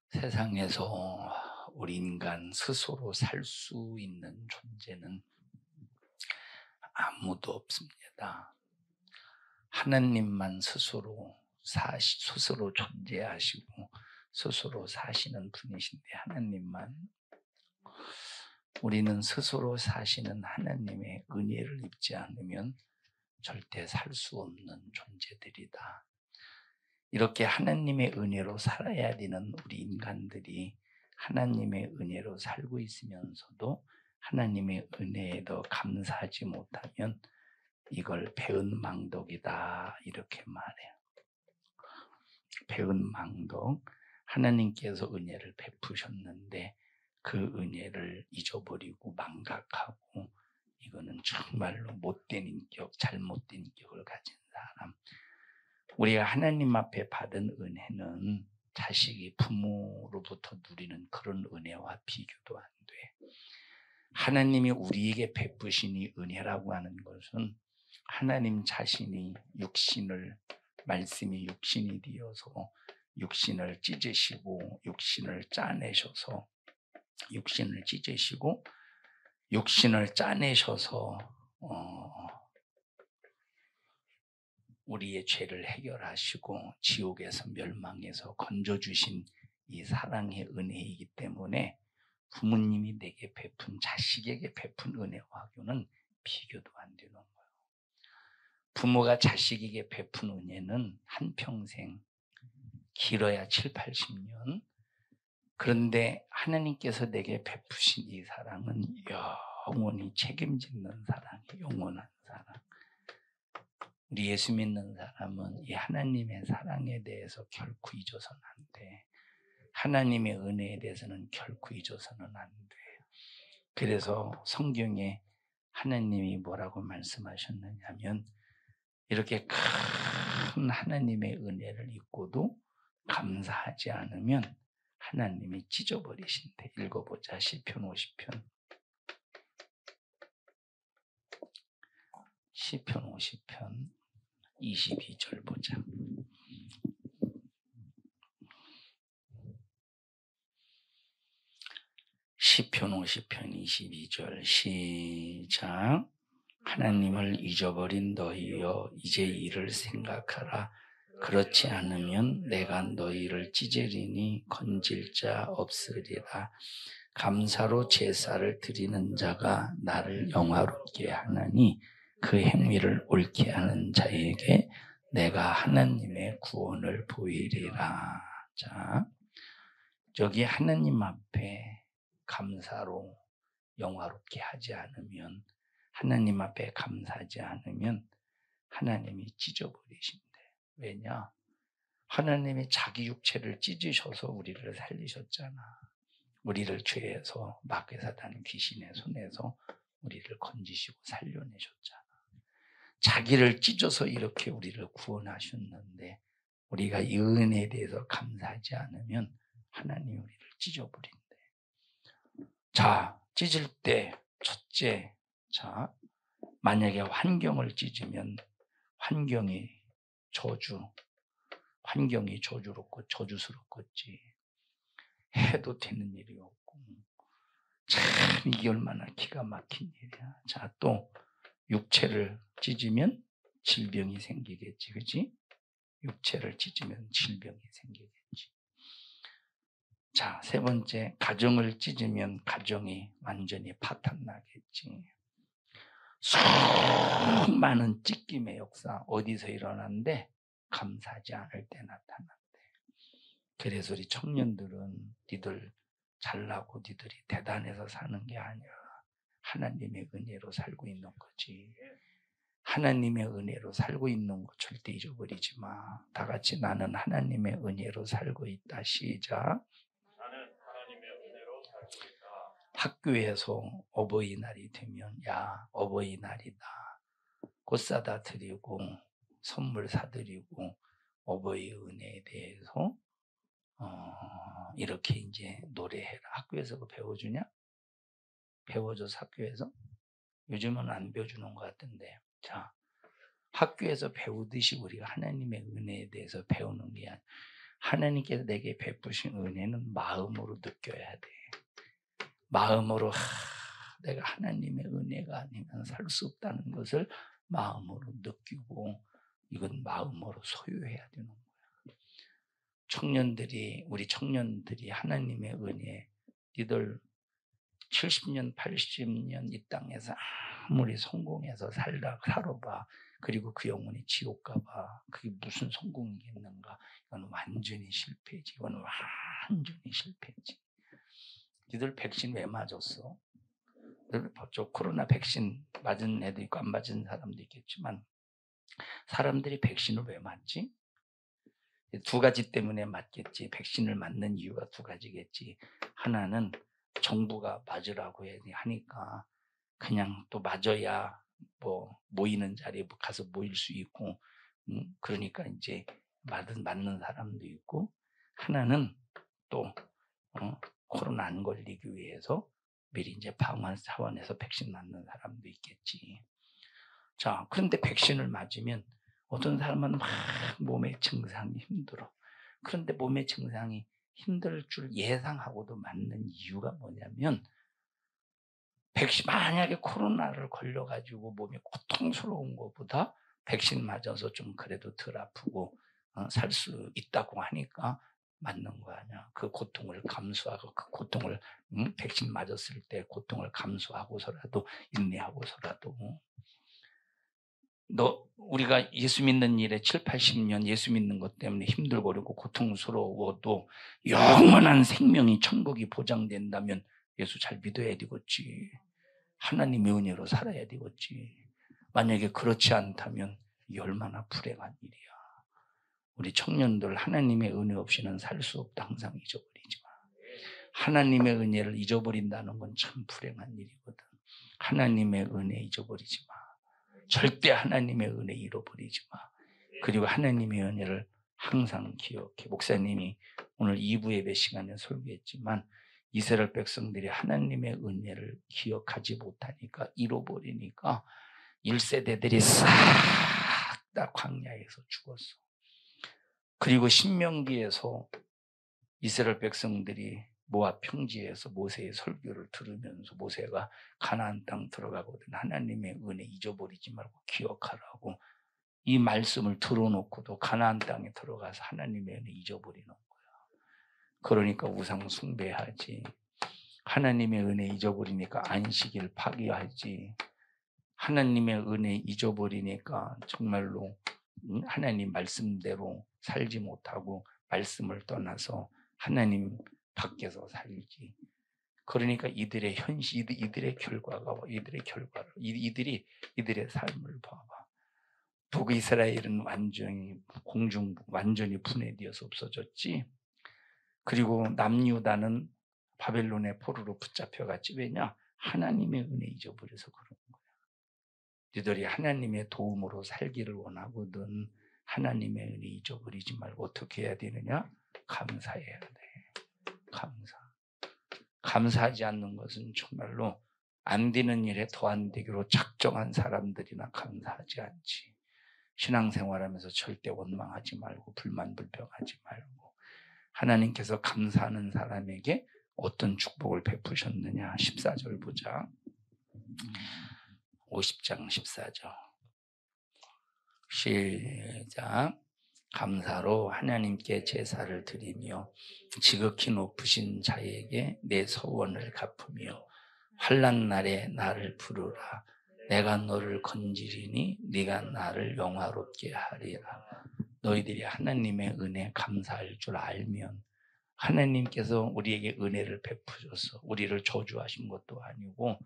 세상에서 우리 인간 스스로 살 수 있는 존재는 아무도 없습니다. 하나님만 스스로 존재하시고 스스로 사시는 분이신데, 하나님만, 우리는 스스로 사시는 하나님의 은혜를 입지 않으면 절대 살 수 없는 존재들이다. 이렇게 하나님의 은혜로 살아야 되는 우리 인간들이 하나님의 은혜로 살고 있으면서도 하나님의 은혜에 더 감사하지 못하면 이걸 배은망덕이다, 이렇게 말해요. 배은망덕, 하나님께서 은혜를 베푸셨는데 그 은혜를 잊어버리고 망각하고, 이거는 정말로 못된 인격, 잘못된 인격을 가진 사람. 우리가 하나님 앞에 받은 은혜는 자식이 부모로부터 누리는 그런 은혜와 비교도 안 돼. 하나님이 우리에게 베푸신 이 은혜라고 하는 것은 하나님 자신이 말씀이 육신이 되어서 육신을 찢으시고 육신을 짜내셔서 우리의 죄를 해결하시고 지옥에서 멸망해서 건져주신 이 사랑의 은혜이기 때문에 부모님이 내게 베푼, 자식에게 베푼 은혜와는 비교도 안 되는 거예요. 부모가 자식에게 베푼 은혜는 한평생, 길어야 7, 80년. 그런데 하나님께서 내게 베푸신 이 사랑은 영원히 책임지는 사랑이에요. 영원한 사랑. 우리 예수 믿는 사람은 이 하나님의 사랑에 대해서 결코 잊어서는 안 돼. 하나님의 은혜에 대해서는 결코 잊어서는 안 돼. 그래서 성경에 하나님이 뭐라고 말씀하셨느냐면, 이렇게 큰 하나님의 은혜를 잊고도 감사하지 않으면 하나님이 찢어버리신대. 읽어보자. 시편 50편. 시편 50편 22절 보자. 시편 50편 22절 시작. 하나님을 잊어버린 너희여, 이제 이를 생각하라. 그렇지 않으면 내가 너희를 찢으리니 건질 자 없으리라. 감사로 제사를 드리는 자가 나를 영화롭게 하나니 그 행위를 옳게 하는 자에게 내가 하나님의 구원을 보이리라. 자, 저기 하나님 앞에 감사로 영화롭게 하지 않으면, 하나님 앞에 감사하지 않으면 하나님이 찢어버리신대. 왜냐? 하나님이 자기 육체를 찢으셔서 우리를 살리셨잖아. 우리를 죄에서, 마귀 사단 귀신의 손에서 우리를 건지시고 살려내셨잖아. 자기를 찢어서 이렇게 우리를 구원하셨는데 우리가 이 은혜에 대해서 감사하지 않으면 하나님이 우리를 찢어버린대. 자, 찢을 때 첫째, 자, 만약에 환경을 찢으면 환경이 저주롭고 저주스럽겠지. 해도 되는 일이 없고, 참 이게 얼마나 기가 막힌 일이야. 자, 또 육체를 찢으면 질병이 생기겠지, 그렇지? 육체를 찢으면 질병이 생기겠지. 자, 세 번째, 가정을 찢으면 가정이 완전히 파탄나겠지. 수많은 찢김의 역사 어디서 일어나는데 감사하지 않을 때 나타난대. 그래서 우리 청년들은 니들 잘나고 니들이 대단해서 사는 게 아니라 하나님의 은혜로 살고 있는 거지. 하나님의 은혜로 살고 있는 거 절대 잊어버리지 마. 다 같이 나는 하나님의 은혜로 살고 있다. 시작. 나는 하나님의 은혜로 살고 있다. 학교에서 어버이날이 되면, 야, 어버이날이다. 꽃 사다 드리고 선물 사드리고 어버이 은혜에 대해서 이렇게 이제 노래해라. 학교에서 그거 배워주냐? 배워줘서 학교에서? 요즘은 안 배워주는 것 같은데. 자, 학교에서 배우듯이 우리가 하나님의 은혜에 대해서 배우는 게 아니라 하나님께서 내게 베푸신 은혜는 마음으로 느껴야 돼. 마음으로 내가 하나님의 은혜가 아니면 살 수 없다는 것을 마음으로 느끼고 이건 마음으로 소유해야 되는 거야. 우리 청년들이 하나님의 은혜, 니들 70년, 80년 이 땅에서 아무리 성공해서 살아봐. 그리고 그 영혼이 지옥 가봐. 그게 무슨 성공이겠는가? 이건 완전히 실패지. 이건 완전히 실패지. 니들 백신 왜 맞았어? 저 코로나 백신 맞은 애도 있고 안 맞은 사람도 있겠지만 사람들이 백신을 왜 맞지? 두 가지 때문에 맞겠지. 백신을 맞는 이유가 두 가지겠지. 하나는 정부가 맞으라고 하니까 그냥 또 맞아야 뭐 모이는 자리에 가서 모일 수 있고 그러니까 이제 맞는 사람도 있고 하나는 또 코로나 안 걸리기 위해서 미리 이제 방한 차원에서 백신 맞는 사람도 있겠지. 자, 그런데 백신을 맞으면 어떤 사람은 막 몸의 증상이 힘들어. 그런데 몸의 증상이 힘들 줄 예상하고도 맞는 이유가 뭐냐면 만약에 코로나를 걸려가지고 몸이 고통스러운 것보다 백신 맞아서 좀 그래도 덜 아프고 살 수 있다고 하니까 맞는 거 아니야. 그 고통을 감수하고 그 고통을 백신 맞았을 때 고통을 감수하고서라도 인내하고서라도 우리가 예수 믿는 일에 7, 80년 예수 믿는 것 때문에 힘들고 어렵고 고통스러워도 영원한 생명이 천국이 보장된다면 예수 잘 믿어야 되겠지. 하나님의 은혜로 살아야 되겠지. 만약에 그렇지 않다면 이게 얼마나 불행한 일이야. 우리 청년들 하나님의 은혜 없이는 살 수 없다. 항상 잊어버리지 마. 하나님의 은혜를 잊어버린다는 건 참 불행한 일이거든. 하나님의 은혜 잊어버리지 마. 절대 하나님의 은혜 잃어버리지 마. 그리고 하나님의 은혜를 항상 기억해. 목사님이 오늘 2부 예배 시간에 설교했지만 이스라엘 백성들이 하나님의 은혜를 기억하지 못하니까 잃어버리니까 1세대들이 싹 다 광야에서 죽었어. 그리고 신명기에서 이스라엘 백성들이 모압 평지에서 모세의 설교를 들으면서 모세가 가나안 땅 들어가거든 하나님의 은혜 잊어버리지 말고 기억하라고 이 말씀을 들어놓고도 가나안 땅에 들어가서 하나님의 은혜 잊어버리는 거야. 그러니까 우상 숭배하지. 하나님의 은혜 잊어버리니까 안식일 파기하지. 하나님의 은혜 잊어버리니까 정말로 하나님 말씀대로 살지 못하고 말씀을 떠나서 하나님 밖에서 살지. 그러니까 이들의 현실, 이들의 삶을 봐봐. 북이스라엘은 완전히 분해되어서 없어졌지. 그리고 남유다는 바벨론의 포로로 붙잡혀갔지. 왜냐? 하나님의 은혜 잊어버려서 그런 거야. 너희들이 하나님의 도움으로 살기를 원하거든. 하나님의 은혜 잊어버리지 말고 어떻게 해야 되느냐? 감사해야 돼. 감사하지 않는 것은 정말로 안 되는 일에 더 안 되기로 작정한 사람들이나 감사하지 않지. 신앙생활하면서 절대 원망하지 말고 불만 불평하지 말고 하나님께서 감사하는 사람에게 어떤 축복을 베푸셨느냐. 14절 보자. 50장 14절 시작. 감사로 하나님께 제사를 드리며 지극히 높으신 자에게 내 서원을 갚으며 환난 날에 나를 부르라. 내가 너를 건지리니 네가 나를 영화롭게 하리라. 너희들이 하나님의 은혜 감사할 줄 알면 하나님께서 우리에게 은혜를 베푸셔서 우리를 저주하신 것도 아니고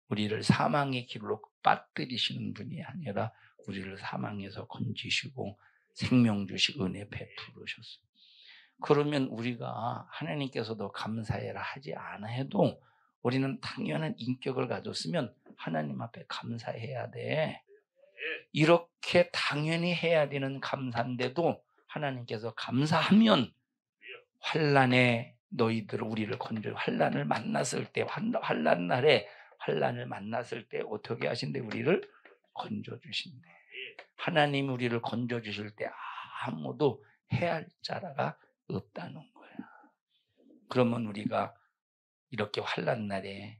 우리를 사망의 길로 빠뜨리시는 분이 아니라 우리를 사망에서 건지시고 생명 주시 은혜 베푸셨어요. 그러면 우리가 하나님께서도 감사해라 하지 않아 해도 우리는 당연한 인격을 가졌으면 하나님 앞에 감사해야 돼. 이렇게 당연히 해야 되는 감사인데도 하나님께서 감사하면 환난에 너희들 우리를 건져 환난을 만났을 때 환난 날에 환난을 만났을 때 어떻게 하신대? 우리를 건져 주신대. 하나님 우리를 건져 주실 때 아무도 해할 자라가 없다는 거야. 그러면 우리가 이렇게 환난 날에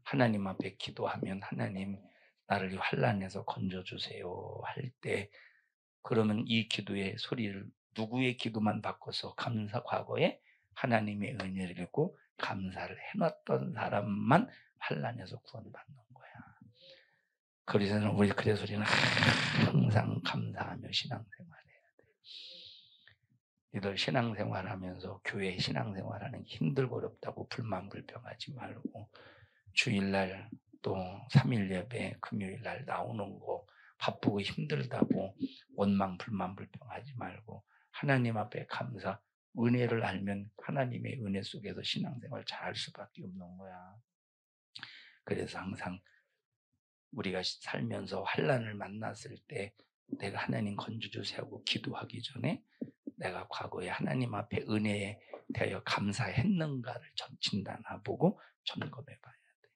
하나님 앞에 기도하면 하나님 나를 이 환난에서 건져주세요 할 때 그러면 이 기도의 소리를 누구의 기도만 바꿔서 과거에 하나님의 은혜를 입고 감사를 해놨던 사람만 환난에서 구원받는 거야. 그래서 우리는 항상 감사하며 신앙생활해야 돼. 너희들 신앙생활하면서 교회 신앙생활하는 게 힘들고 어렵다고 불만불평하지 말고 주일날 또 3일 예배 금요일날 나오는 거 바쁘고 힘들다고 원망 불만불평하지 말고 하나님 앞에 감사 은혜를 알면 하나님의 은혜 속에서 신앙생활 잘할 수밖에 없는 거야. 그래서 항상 우리가 살면서 환난을 만났을 때 내가 하나님 건져주세요 하고 기도하기 전에 내가 과거에 하나님 앞에 은혜에 대하여 감사했는가를 진단해보고 점검해봐야 돼.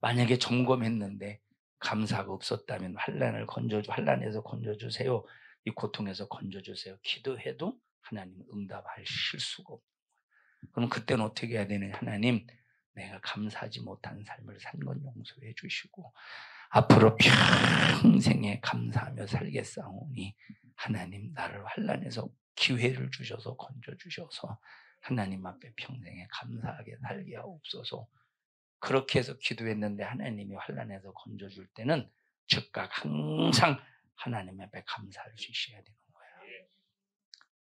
만약에 점검했는데 감사가 없었다면 환난에서 건져주세요. 이 고통에서 건져주세요. 기도해도 하나님 응답하실 수가 없는 거예요. 그럼 그때는 어떻게 해야 되느냐? 하나님 내가 감사하지 못한 삶을 산 건 용서해 주시고 앞으로 평생에 감사하며 살겠사오니 하나님 나를 환난에서 기회를 주셔서 건져주셔서 하나님 앞에 평생에 감사하게 살게 하옵소서. 그렇게 해서 기도했는데 하나님이 환난에서 건져줄 때는 즉각 항상 하나님 앞에 감사할 수 있어야 되는 거야.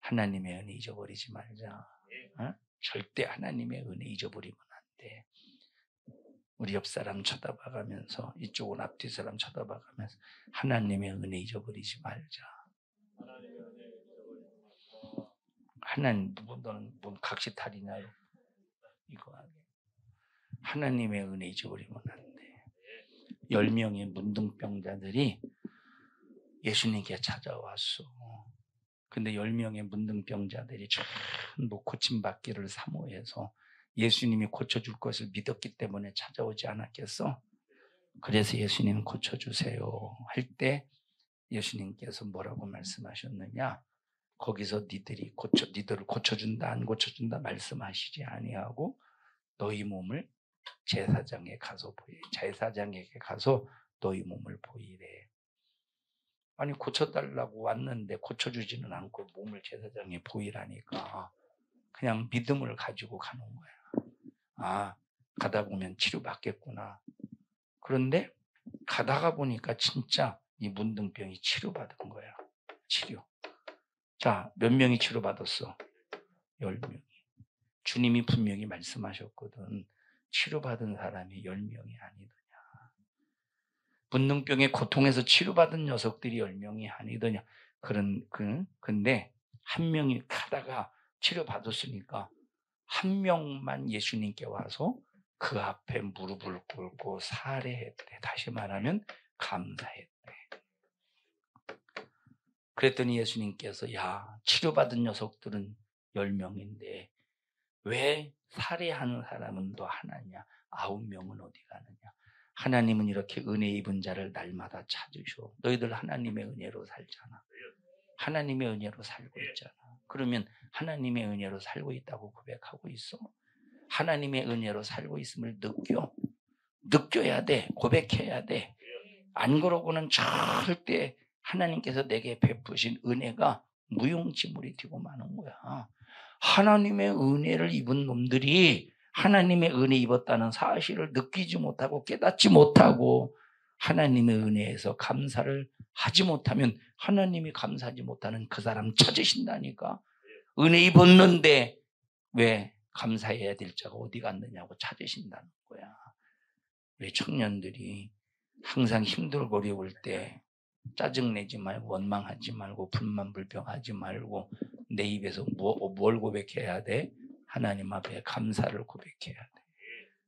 하나님의 은혜 잊어버리지 말자. 절대 하나님의 은혜 잊어버리면 안 돼. 우리 옆 사람 쳐다봐가면서 이쪽은 앞뒤 사람 쳐다봐가면서 하나님의 은혜 잊어버리지 말자. 하나님 너는 뭔 각시탈이냐요? 이거 하게. 하나님의 은혜 잊어버리면 안 돼. 10명의 문둥병자들이 예수님께 찾아왔어. 근데 10명의 문둥병자들이 전부 고침받기를 사모해서 예수님이 고쳐줄 것을 믿었기 때문에 찾아오지 않았겠어? 그래서 예수님 고쳐주세요 할 때 예수님께서 뭐라고 말씀하셨느냐? 거기서 니들을 고쳐준다 안 고쳐준다 말씀하시지 아니하고 너희 몸을 제사장에게 가서 너희 몸을 보이래. 아니 고쳐달라고 왔는데 고쳐주지는 않고 몸을 제사장에 보이라니까 그냥 믿음을 가지고 가는 거야. 아, 가다 보면 치료받겠구나. 그런데 가다가 보니까 진짜 이 문둥병이 치료받은 거야. 치료. 자, 몇 명이 치료받았어? 10명이. 주님이 분명히 말씀하셨거든. 치료받은 사람이 10명이 아니더냐. 문둥병의 고통에서 치료받은 녀석들이 10명이 아니더냐. 근데 한 명이 가다가 치료받았으니까 한 명만 예수님께 와서 그 앞에 무릎을 꿇고 살해했대. 다시 말하면 감사했대. 그랬더니 예수님께서 야, 치료받은 녀석들은 10명인데 왜 살해하는 사람은 또 하나냐? 9명은 어디 가느냐? 하나님은 이렇게 은혜 입은 자를 날마다 찾으셔. 너희들 하나님의 은혜로 살잖아. 하나님의 은혜로 살고 있잖아. 그러면 하나님의 은혜로 살고 있다고 고백하고 있어. 하나님의 은혜로 살고 있음을 느껴야 돼. 고백해야 돼. 안 그러고는 절대 하나님께서 내게 베푸신 은혜가 무용지물이 되고 마는 거야. 하나님의 은혜를 입은 놈들이 하나님의 은혜 입었다는 사실을 느끼지 못하고 깨닫지 못하고 하나님의 은혜에서 감사를 하지 못하면 하나님이 감사하지 못하는 그 사람 찾으신다니까. 은혜 입었는데 왜 감사해야 될 자가 어디 갔느냐고 찾으신다는 거야. 왜 청년들이 항상 힘들고 어려울 때 짜증내지 말고 원망하지 말고 불만불평하지 말고 내 입에서 뭘 고백해야 돼? 하나님 앞에 감사를 고백해야 돼.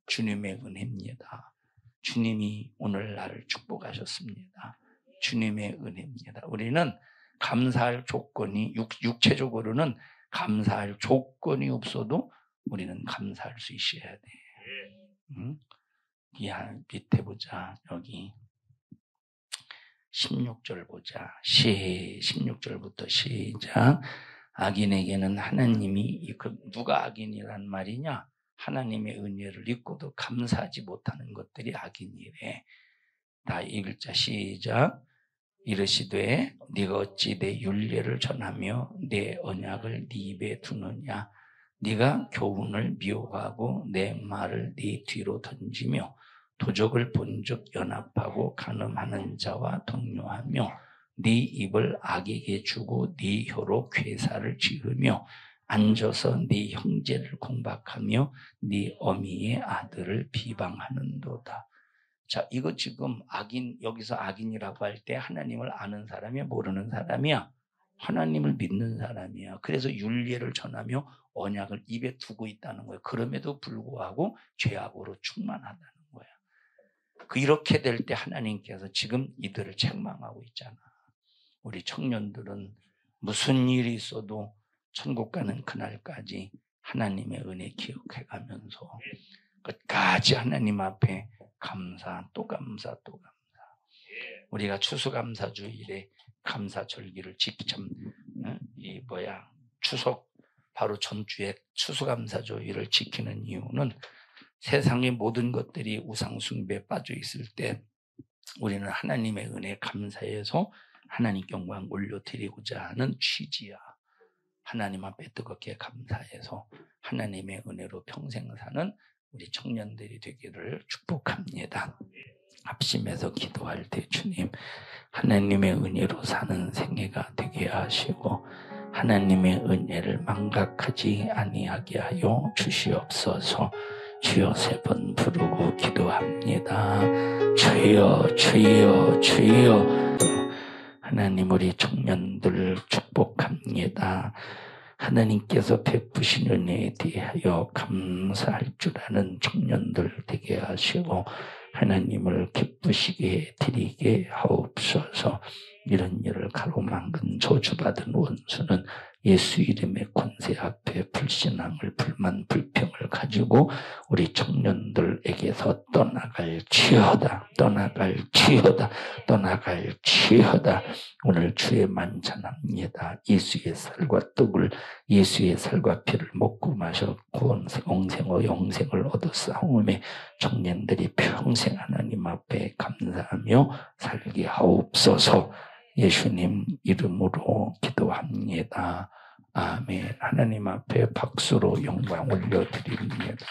주님의 은혜입니다. 주님이 오늘 나를 축복하셨습니다. 주님의 은혜입니다. 우리는 감사할 조건이 육체적으로는 감사할 조건이 없어도 우리는 감사할 수 있어야 돼. 밑에 보자. 여기 16절 보자. 16절부터 시작. 악인에게는 하나님이 누가 악인이란 말이냐? 하나님의 은혜를 잊고도 감사하지 못하는 것들이 악인이래. 다 읽자. 시작. 이르시되 네가 어찌 내 율례를 전하며 내 언약을 네 입에 두느냐? 네가 교훈을 미워하고 내 말을 네 뒤로 던지며 도적을 본즉 연합하고 간음하는 자와 동료하며 네 입을 악에게 주고 네 혀로 괴사를 지으며 앉아서 네 형제를 공박하며 네 어미의 아들을 비방하는도다. 자, 이거 지금 악인, 여기서 악인이라고 할 때 하나님을 아는 사람이야, 모르는 사람이야? 하나님을 믿는 사람이야. 그래서 율례를 전하며 언약을 입에 두고 있다는 거예요. 그럼에도 불구하고 죄악으로 충만하다는 거야. 이렇게 될 때 하나님께서 지금 이들을 책망하고 있잖아. 우리 청년들은 무슨 일이 있어도 천국 가는 그날까지 하나님의 은혜 기억해가면서 끝까지 하나님 앞에 감사, 또 감사, 또 감사. 우리가 추수감사주일에 감사절기를 추석 바로 전주에 추수감사주일을 지키는 이유는 세상의 모든 것들이 우상숭배에 빠져 있을 때 우리는 하나님의 은혜에 감사해서 하나님 영광 올려드리고자 하는 취지야. 하나님 앞에 뜨겁게 감사해서 하나님의 은혜로 평생 사는 우리 청년들이 되기를 축복합니다. 합심해서 기도할 때 주님, 하나님의 은혜로 사는 생애가 되게 하시고 하나님의 은혜를 망각하지 아니하게 하여 주시옵소서. 주여 3번 부르고 기도합니다. 주여, 주여, 주여. 하나님, 우리 청년들을 축복합니다. 하나님께서 베푸신 은혜에 대하여 감사할 줄 아는 청년들 되게 하시고 하나님을 기쁘시게 드리게 하옵소서. 이런 일을 가로막은 저주받은 원수는 예수 이름의 권세 앞에 불신앙을, 불만, 불평을 가지고 우리 청년들에게서 떠나갈지어다, 떠나갈지어다, 떠나갈지어다. 오늘 주의 만찬합니다. 예수의 살과 떡을, 예수의 살과 피를 먹고 마셔 영생의 영생을 얻었사오매 청년들이 평생 하나님 앞에 감사하며 살게 하옵소서. 예수님 이름으로 기도합니다. 아멘. 하나님 앞에 박수로 영광 올려드립니다.